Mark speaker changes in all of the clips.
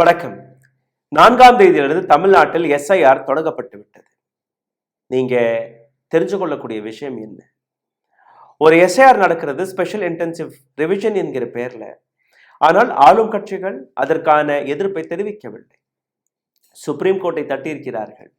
Speaker 1: வணக்கம். 4ஆம் தேதியிலிருந்து தமிழ்நாட்டில் எஸ்ஐஆர் தொடங்கப்பட்டு விட்டது. நீங்க தெரிஞ்சு கொள்ளக்கூடிய விஷயம் என்ன? ஒரு எஸ்ஐஆர் நடக்கிறது ஸ்பெஷல் இன்டென்சிவ் ரிவிஷன் என்கிற பெயர்ல. ஆனால் ஆளும் கட்சிகள் அதற்கான எதிர்ப்பை தெரிவிக்கவில்லை. சுப்ரீம் கோர்ட்டை தட்டியிருக்கிறார்கள்.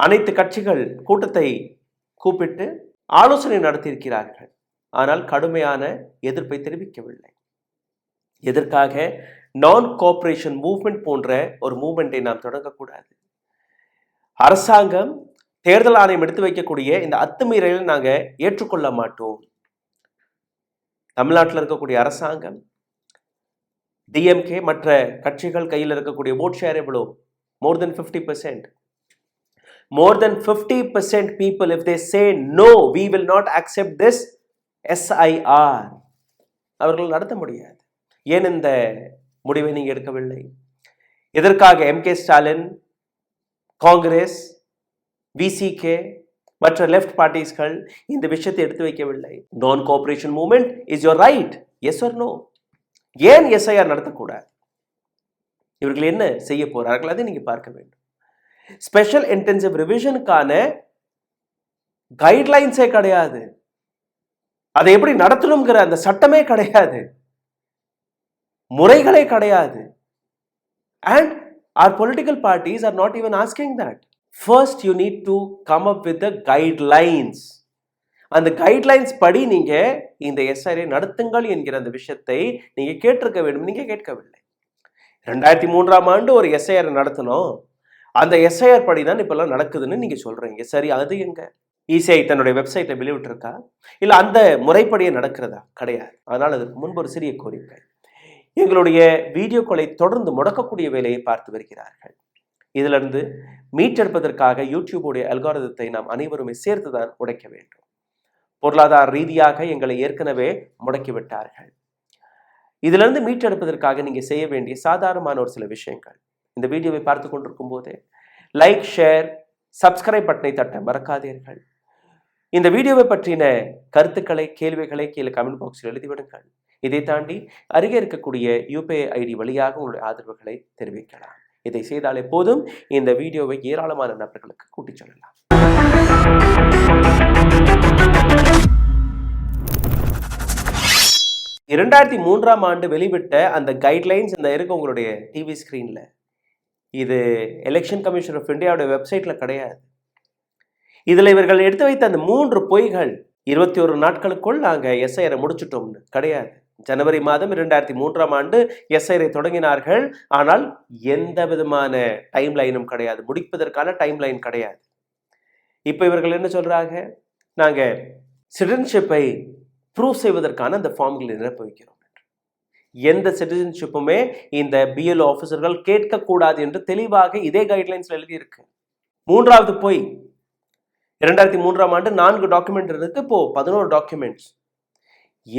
Speaker 1: அனைத்து கட்சிகள் கூட்டத்தை கூப்பிட்டு ஆலோசனை நடத்தியிருக்கிறார்கள். ஆனால் கடுமையான எதிர்ப்பை தெரிவிக்கவில்லை. எதற்காக? நான் கோஆபரேஷன் மூவ்மெண்ட் போன்ற ஒரு மூவ்மெண்டை நாம் தொடங்கக்கூடாது. அரசாங்கம் தேர்தல் ஆணையம் எடுத்து வைக்கக்கூடிய இந்த அத்துமீறலை நாங்கள் ஏற்றுக்கொள்ள மாட்டோம். தமிழ்நாட்டில் இருக்கக்கூடிய அரசாங்கம், டிஎம்கே மற்ற கட்சிகள் கையில் இருக்கக்கூடிய ஓட் ஷேர் எவ்வளோ? more than 50%. More than 50% people, if they say no, we will not accept this SIR, அவர்கள் நடத்த முடியாது. ஏன் இந்த முடிவை நீங்கள் எடுக்கவில்லை? எதற்காக எம்கே ஸ்டாலின், காங்கிரஸ், விசிகே மற்ற லெஃப்ட் பார்ட்டிஸ்கள் இந்த விஷயத்தை எடுத்து வைக்கவில்லை? Non cooperation movement is your right, yes or no? ஏன் எஸ்ஐஆர் நடத்தக்கூடாது? இவர்கள் என்ன செய்ய போறார்கள் அதை நீங்க பார்க்க வேண்டும். ஸ்பெஷல் இன்டென்சிவ் ரிவிஷனுக்கான கைட்லைன்ஸே கிடையாது. அதை எப்படி நடத்தணுங்கிற அந்த சட்டமே கிடையாது, முறைகளே கிடையாது. And our political parties are not even asking that. First you need to come up with the guidelines. அந்த கைட்லைன்ஸ் படி நீங்க இந்த எஸ்ஐஆரை நடத்துங்கள் என்கிற அந்த விஷயத்தை நீங்க கேட்டிருக்க வேண்டும். நீங்க கேட்கவில்லை. 2003ஆம் ஆண்டு ஒரு எஸ்ஐஆர் நடத்தணும், அந்த எஸ்ஐஆர் படி தான் இப்பெல்லாம் நடக்குதுன்னு நீங்க சொல்றீங்க. சரி, அது எங்க? இசிஐ தன்னுடைய வெப்சைட்ல வெளியிட்டிருக்கா? இல்ல அந்த முறைப்படியே நடக்கிறதா? கிடையாது. அதனால் அதற்கு முன்பு ஒரு சிறிய கோரிக்கை. எங்களுடைய வீடியோக்களை தொடர்ந்து முடக்கக்கூடிய வேலையை பார்த்து வருகிறார்கள். இதிலிருந்து மீட்டெடுப்பதற்காக யூடியூபுடைய அல்காரிதத்தை நாம் அனைவருமே சேர்த்துதான் உடைக்க வேண்டும். பொருளாதார ரீதியாக எங்களை ஏற்கனவே முடக்கிவிட்டார்கள். இதிலிருந்து மீட்டெடுப்பதற்காக நீங்க செய்ய வேண்டிய சாதாரணமான ஒரு சில விஷயங்கள். இந்த வீடியோவை பார்த்து கொண்டிருக்கும் போதே லைக், ஷேர், சப்ஸ்கிரைப் பட்டனை தட்ட மறக்காதீர்கள். இந்த வீடியோவை பற்றின கருத்துக்களை, கேள்விகளை கீழே கமெண்ட் பாக்ஸில் எழுதிவிடுங்கள். இதை தாண்டி அருகே இருக்கக்கூடிய யூபிஐ ஐடி வழியாக உங்களுடைய ஆதரவுகளை தெரிவிக்கலாம். இதை செய்தாலே போதும், இந்த வீடியோவை ஏராளமான நபர்களுக்கு கூட்டிச் செல்லலாம். 2003ஆம் ஆண்டு வெளிவிட்ட அந்த கைட்லைன்ஸ் இந்த இருக்கு உங்களுடைய டிவி ஸ்கிரீன்ல. இது எலெக்ஷன் கமிஷன் ஆஃப் இந்தியாவுடைய வெப்சைட்ல கிடையாது. இதுல இவர்கள் எடுத்து வைத்த அந்த 3 பொய்கள், 21 நாட்களுக்குள் நாங்க எஸ்ஐஆரை முடிச்சுட்டோம்னு கிடையாது. ஜனவரி மாதம் 2003ஆம் ஆண்டு எஸ்ஐஆரை தொடங்கினார்கள். ஆனால் எந்த விதமான டைம் லைனும் கிடையாது, முடிப்பதற்கான டைம் லைன் கிடையாது. இப்ப இவர்கள் என்ன சொல்றாங்க? நாங்க சிட்டிசன்ஷிப்பை ப்ரூவ் செய்வதற்கான அந்த ஃபார்ம்களை நிரப்ப வைக்கிறோம். எந்த சிட்டிசன்ஷிப்புமே இந்த பிஎல்ஓ ஆஃபீஸர்கள் கேட்கக்கூடாது என்று தெளிவாக இதே கைட்லைன்ஸ்ல எழுதியிருக்கு. 3வது பொய், 2003ஆம் ஆண்டு 4 டாக்குமெண்ட் இருக்கு, இப்போ 11 டாக்குமெண்ட்ஸ்.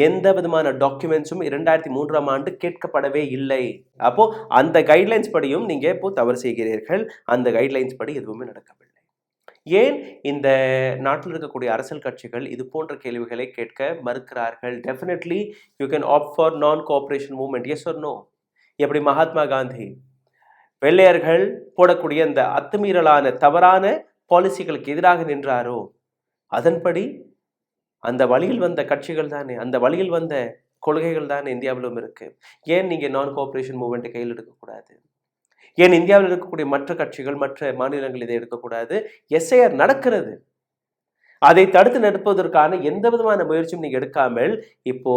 Speaker 1: எந்த விதமான டாக்குமெண்ட்ஸும் 2003ஆம் ஆண்டு கேட்கப்படவே இல்லை. அப்போ அந்த கைட்லைன்ஸ் படியும் நீங்க இப்போ தவறு செய்கிறீர்கள். அந்த கைட்லைன்ஸ் படி எதுவுமே நடக்கவில்லை. ஏன் இந்த நாட்டில் இருக்கக்கூடிய அரசியல் கட்சிகள் இது போன்ற கேள்விகளை கேட்க மறுக்கிறார்கள்? Definitely you can opt for non cooperation movement, yes or no? எப்படி மகாத்மா காந்தி வெள்ளையர்கள் போடக்கூடிய அந்த அத்துமீறலான தவறான பாலிசிகளுக்கு எதிராக நின்றாரோ, அதன்படி அந்த வழியில் வந்த கட்சிகள் தானே, அந்த வழியில் வந்த கொள்கைகள் தானே இந்தியாவிலும் இருக்கு. ஏன் நீங்க நான் கோஆபரேஷன் மூவ்மெண்ட்டை கையில் எடுக்கக்கூடாது? ஏன் இந்தியாவில் இருக்கக்கூடிய மற்ற கட்சிகள், மற்ற மாநிலங்கள் இதை எடுக்கக்கூடாது? எஸ்ஐஆர் நடக்கிறது. அதை தடுத்து நிறுத்துவதற்கான எந்த விதமான முயற்சியும் நீங்க எடுக்காமல் இப்போ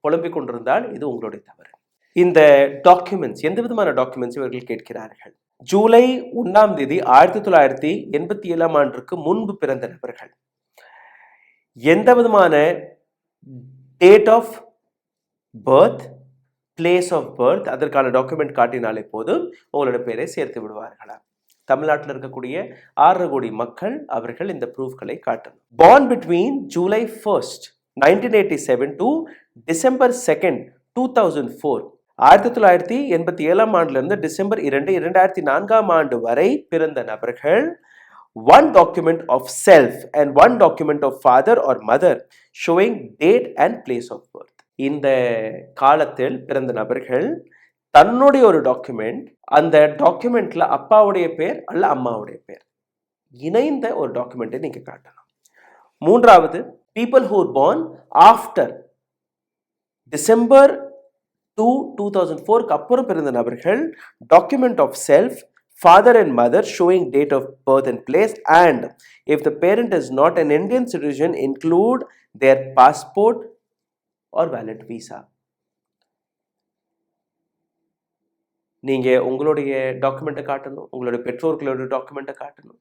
Speaker 1: புலம்பிக் கொண்டிருந்தால் இது உங்களுடைய தவறு. இந்த டாக்குமெண்ட்ஸ், எந்த விதமான டாக்குமெண்ட்ஸ் இவர்கள் கேட்கிறார்கள்? ஜூலை 1ஆம் தேதி 1987ஆம் ஆண்டிற்கு முன்பு பிறந்த நபர்கள், எந்த விதமான date of birth, place of birth, அதற்கான டாக்குமெண்ட் காட்டினாலே போதும் உங்களோட பேரை சேர்த்து விடுவார்களா? தமிழ்நாட்டில் இருக்கக்கூடிய 6 கோடி மக்கள் அவர்கள் இந்த ப்ரூஃப்களை காட்டணும். born between July 1st 1987 to December 2nd 2004, 1987ஆம் ஆண்டிலிருந்து டிசம்பர் 2, 2004ஆம் ஆண்டு வரை பிறந்த நபர்கள் one document of self and one document of father or mother showing date and place of birth. இந்த காலத்தில் பிறந்த நபர்கள் தன்னுடைய ஒரு டாக்குமெண்ட், அந்த டாக்குமெண்ட்ல அப்பாவுடைய பேர் அல்ல அம்மாவுடைய பேர் இணைந்த ஒரு டாக்குமெண்ட்டை நீங்க காட்டணும். மூன்றாவது, people who were born after December 2, 2004 அப்புறம் பிறந்த நபர்கள் document of self, father and mother showing date of birth and place, and if the parent is not an Indian citizen, include their passport or valid visa. நீங்க உங்களுடைய டாக்குமெண்ட்டை காட்டணும், உங்களுடைய பெற்றோர்களுடைய டாக்குமெண்ட்டை காட்டணும்.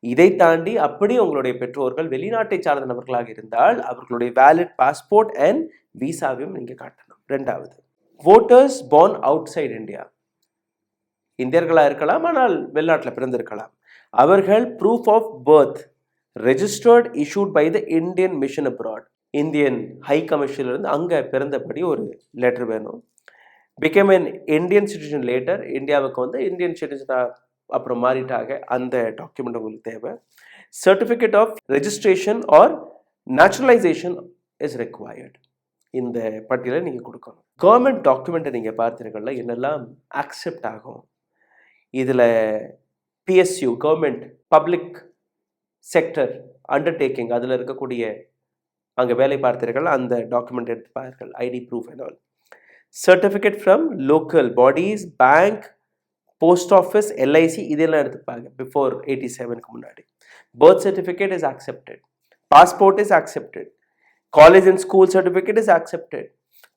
Speaker 1: இதை தாண்டி அப்படி உங்களுடைய பெற்றோர்கள் வெளிநாட்டை சார்ந்த நபர்களாக இருந்தால் அவர்களுடைய வேலிட் பாஸ்போர்ட் அண்ட் விசாவையும் நீங்க காட்டணும். ரெண்டாவது, voters born outside India, இந்தியர்களாக இருக்கலாம் ஆனால் வெளிநாட்டில் பிறந்திருக்கலாம், அவர்கள் proof of birth registered issued by the Indian mission abroad, Indian high கமிஷன்லேருந்து அங்கே பிறந்தபடி ஒரு லெட்டர் வேணும். Become an Indian citizen later, இந்தியாவுக்கு வந்து இந்தியன் சிட்டிசனாக அப்புறம் மாறிட்டாக, அந்த டாக்குமெண்ட் உங்களுக்கு தேவை. Certificate of registration or naturalisation is required. இந்த பட்டியலை நீங்கள் கொடுக்கணும். கவர்மெண்ட் டாக்குமெண்ட்டை நீங்கள் பார்த்தீர்கள்ல என்னெல்லாம் அக்செப்ட் ஆகும். இதில் PSU, government public sector undertaking, அதில் இருக்கக்கூடிய அங்கே வேலை பார்த்தீர்கள் அந்த டாக்குமெண்ட் எடுத்துப்பார்கள், ID proof and all. Certificate from local bodies, bank, post office, LIC, இதெல்லாம் எடுத்துப்பாங்க பிஃபோர் 87க்கு முன்னாடி. Birth certificate is accepted, passport is accepted, college and school certificate is accepted,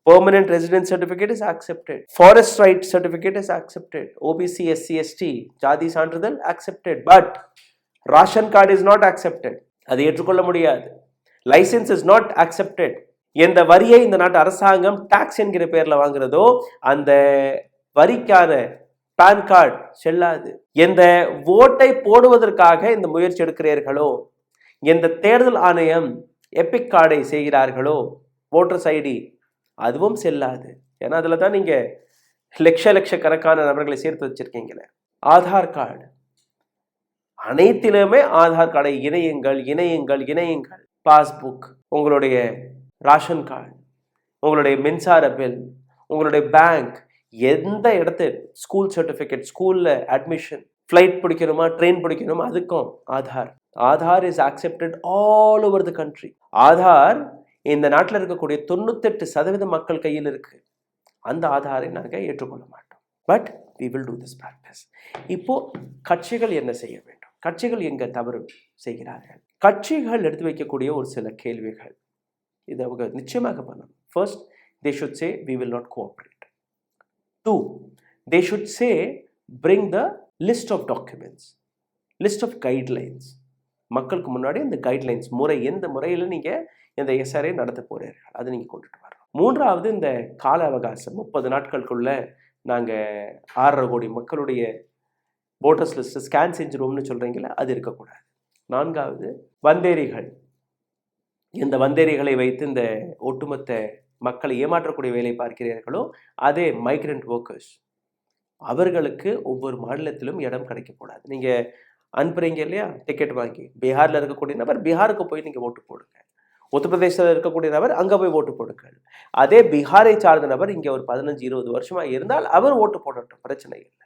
Speaker 1: permanent residence certificate is accepted, forest right certificate is accepted, OBC, SC, ST ஜாதி சான்றிதழ் accepted, but ration card is not accepted, அதை ஏற்றுக்கொள்ள முடியாது. license is not accepted. எந்த வரியை இந்த நாட்டு அரசாங்கம் டாக்ஸ் என்கிற பேர்ல வாங்குறதோ அந்த வரிக்கான பான் கார்டு செல்லாது. எந்த ஓட்டை போடுவதற்காக இந்த முயற்சி எடுக்கிறீர்களோ, எந்த தேர்தல் ஆணையம் எபிக் கார்டை செய்கிறார்களோ, ஓட்டர்ஸ் ஐடி, அதுவும் செல்லாது. ஏன்னா அதில் தான் நீங்கள் லட்சக்கணக்கான நபர்களை சேர்த்து வச்சிருக்கீங்களே. ஆதார் கார்டு, அனைத்திலுமே ஆதார் கார்டை இணையுங்கள். பாஸ்புக், உங்களுடைய ரேஷன் கார்டு, உங்களுடைய மின்சார பில், உங்களுடைய பேங்க், எந்த இடத்து ஸ்கூல் சர்டிஃபிகேட், ஸ்கூலில் அட்மிஷன், ஃப்ளைட் பிடிக்கணுமா, ட்ரெயின் பிடிக்கணுமா, அதுக்கும் Aadhaar. Aadhaar is accepted all over the country. Aadhaar இந்த நாட்டில் இருக்கக்கூடிய 98% மக்கள் கையில் இருக்கு. அந்த ஆதாரை நாங்கள் ஏற்றுக்கொள்ள மாட்டோம். But we will do this practice. இப்போ கட்சிகள் என்ன செய்ய வேண்டும்? கட்சிகள் எங்க தவறு செய்கிறார்கள்? கட்சிகள் எடுத்து வைக்கக்கூடிய ஒரு சில கேள்விகள், இதை அவங்க நிச்சயமாக பண்ணணும். First, they should say we will not cooperate. 2, they should say bring the list of documents, list of guidelines. மக்களுக்கு முன்னாடி இந்த கைட்லைன்ஸ் முறை, எந்த முறையில் நீங்கள் இந்த எஸ்ஆர்ஐ நடத்த போகிறீர்கள் அதை நீங்கள் கொண்டுட்டு வரணும். மூன்றாவது, இந்த கால அவகாசம் 30 நாட்களுக்குள்ள நாங்கள் 6.5 கோடி மக்களுடைய ஓட்டர்ஸ் லிஸ்ட் ஸ்கேன் செஞ்சிருவோம்னு சொல்கிறீங்களா, அது இருக்கக்கூடாது. நான்காவது, வந்தேரிகள், இந்த வந்தேரிகளை வைத்து இந்த ஒட்டுமொத்த மக்களை ஏமாற்றக்கூடிய வேலை பார்க்கிறீர்களோ, அதே மைக்ரண்ட் ஒர்க்கர்ஸ், அவர்களுக்கு ஒவ்வொரு மாநிலத்திலும் இடம் கிடைக்கக்கூடாது. நீங்கள் அனுப்புறீங்க இல்லையா டிக்கெட் வாங்கி, பீகாரில் இருக்கக்கூடிய நபர் பீகாருக்கு போய் நீங்கள் ஓட்டு போடுங்க, உத்தரப்பிரதேசத்தில் இருக்கக்கூடிய நபர் அங்கே போய் ஓட்டு போடுங்கள். அதே பீகாரை சார்ந்த நபர் இங்கே ஒரு 15-20 வருஷமாக இருந்தால் அவர் ஓட்டு போடட்டும், பிரச்சனை இல்லை.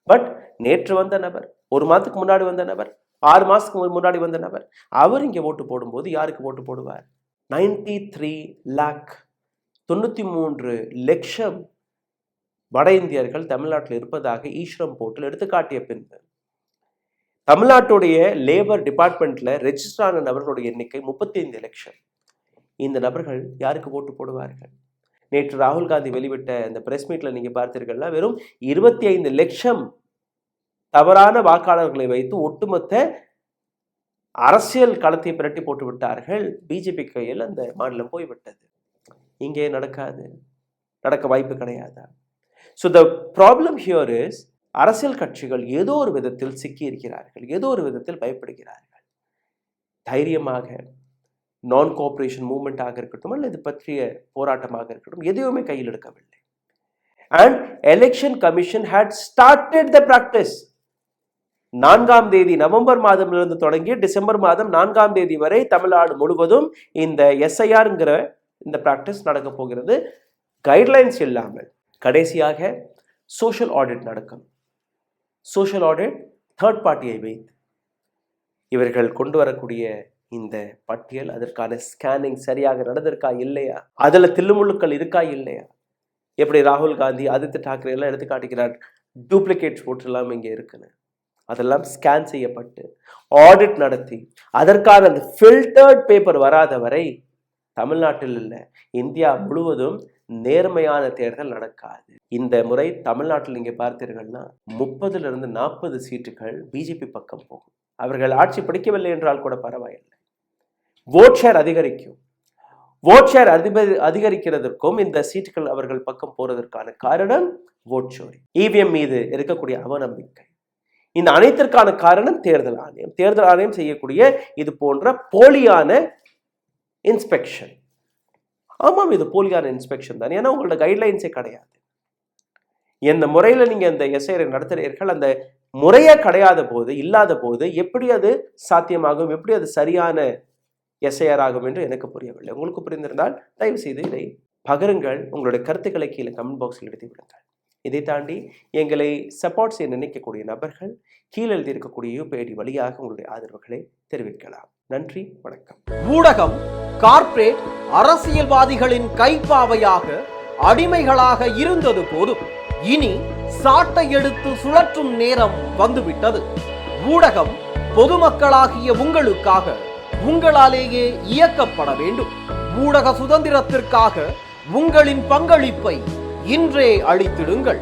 Speaker 1: பட் நேற்று வந்த நபர், 1 மாதத்துக்கு முன்னாடி வந்த நபர், 6 மாதத்துக்கு முன்னாடி வந்த நபர், அவர் இங்கே ஓட்டு போடும்போது யாருக்கு ஓட்டு போடுவார்? 93 lakh, 93 லட்சம் வட இந்தியர்கள் தமிழ்நாட்டில் இருப்பதாக ஈஸ்வரம் போர்ட்டல் எடுத்துக்காட்டிய பின்பு தமிழ்நாட்டுடைய லேபர் டிபார்ட்மெண்ட்ல ரெஜிஸ்டர் ஆன நபர்களுடைய எண்ணிக்கை 35 லட்சம். இந்த நபர்கள் யாருக்கு ஓட்டு போடுவார்கள்? நேற்று ராகுல் காந்தி வெளிவிட்ட இந்த பிரஸ் மீட்ல நீங்க பார்த்தீர்கள்னா வெறும் 25 லட்சம் தவறான வாக்காளர்களை வைத்து ஒட்டுமொத்த அரசியல் களத்தை பிரட்டி போட்டு விட்டார்கள். பிஜேபி கையில் அந்த மாநிலம் போய்விட்டது. இங்கே நடக்காது, நடக்க வாய்ப்பு கிடையாதா? So the problem here is, அரசியல் கட்சிகள் ஏதோ ஒரு விதத்தில் சிக்கி இருக்கிறார்கள், ஏதோ ஒரு விதத்தில் பயப்படுகிறார்கள். தைரியமாக நான் கோஆபரேஷன் மூவ்மெண்ட்டாக இருக்கட்டும் அல்லது இது பற்றிய போராட்டமாக இருக்கட்டும், எதையுமே கையில் எடுக்கவில்லை. And Election Commission had started the practice. 4ஆம் தேதி நவம்பர் மாதமிலிருந்து தொடங்கி டிசம்பர் மாதம் 4ஆம் தேதி வரை தமிழ்நாடு முழுவதும் இந்த எஸ்ஐஆர்ங்கிற இந்த பிராக்டிஸ் நடக்க போகிறது, கைட்லைன்ஸ் இல்லாமல். கடைசியாக சோஷியல் ஆடிட் நடக்கும். சோஷியல் ஆடிட் தேர்ட் பார்ட்டியை வைத்து இவர்கள் கொண்டு வரக்கூடிய இந்த பட்டியல், அதற்கான ஸ்கேனிங் சரியாக நடந்திருக்கா இல்லையா, அதுல தில்லுமுள்ளுக்கள் இருக்கா இல்லையா, எப்படி ராகுல் காந்தி, ஆதித்ய தாக்கரே எல்லாம் எடுத்து காட்டுகிறார், டூப்ளிகேட்ஸ் ஓட்டு எல்லாம் இங்கே இருக்குன்னு. அதெல்லாம் ஸ்கேன் செய்யப்பட்டு ஆடிட் நடத்தி அதற்கான அந்த ஃபில்டர்ட் பேப்பர் வராத வரை தமிழ்நாட்டில் இல்லை, இந்தியா முழுவதும் நேர்மையான தேர்தல் நடக்காது. இந்த முறை தமிழ்நாட்டில் நீங்க பார்த்தீர்கள்னா 30-40 சீட்டுகள் பிஜேபி பக்கம் போகும். அவர்கள் ஆட்சி பிடிக்கவில்லை என்றால் கூட பரவாயில்லை, ஓட் ஷேர் அதிகரிக்கும். ஓட் ஷேர் அதிகரிக்கிறதற்கும் இந்த சீட்டுகள் அவர்கள் பக்கம் போறதற்கான காரணம் ஓட் சோரி, இவிஎம் மீது இருக்கக்கூடிய அவநம்பிக்கை. இந்த அனைத்திற்கான காரணம் தேர்தல் ஆணையம். தேர்தல் ஆணையம் செய்யக்கூடிய இது போன்ற போலியான இன்ஸ்பெக்ஷன். ஆமாம், இது போலியான இன்ஸ்பெக்ஷன் தான். ஏன்னா உங்களோட கைட்லைன்ஸே கிடையாது. எந்த முறையில் நீங்க அந்த எஸ்ஐஆரை நடத்துறீர்கள், அந்த முறையே கிடையாத போது, இல்லாத போது எப்படி அது சாத்தியமாகும், எப்படி அது சரியான எஸ்ஐஆர் ஆகும் என்று எனக்கு புரியவில்லை. உங்களுக்கு புரிந்திருந்தால் தயவு செய்து இதை பகிருங்கள். உங்களுடைய கருத்துக்களை கீழே கமெண்ட் பாக்ஸில் எழுதி விடுங்கள். இதை தாண்டி எங்களை சப்போர்ட் செய்ய நினைக்கக்கூடிய நபர்கள் கீழே எழுதி இருக்கக்கூடிய யூபிஐடி வழியாக உங்களுடைய ஆதரவுகளை தெரிவிக்கலாம். நன்றி, வணக்கம்.
Speaker 2: ஊடகம் கார்ப்பரேட் அரசியல்வாதிகளின் கைப்பாவையாக, அடிமைகளாக இருந்தது போதும். இனி சாட்டை எடுத்து சுழற்றும் நேரம் வந்துவிட்டது. ஊடகம் பொதுமக்களாகிய உங்களுக்காக, உங்களாலேயே இயக்கப்பட வேண்டும். ஊடக சுதந்திரத்திற்காக உங்களின் பங்களிப்பை இன்றே அளித்திடுங்கள்.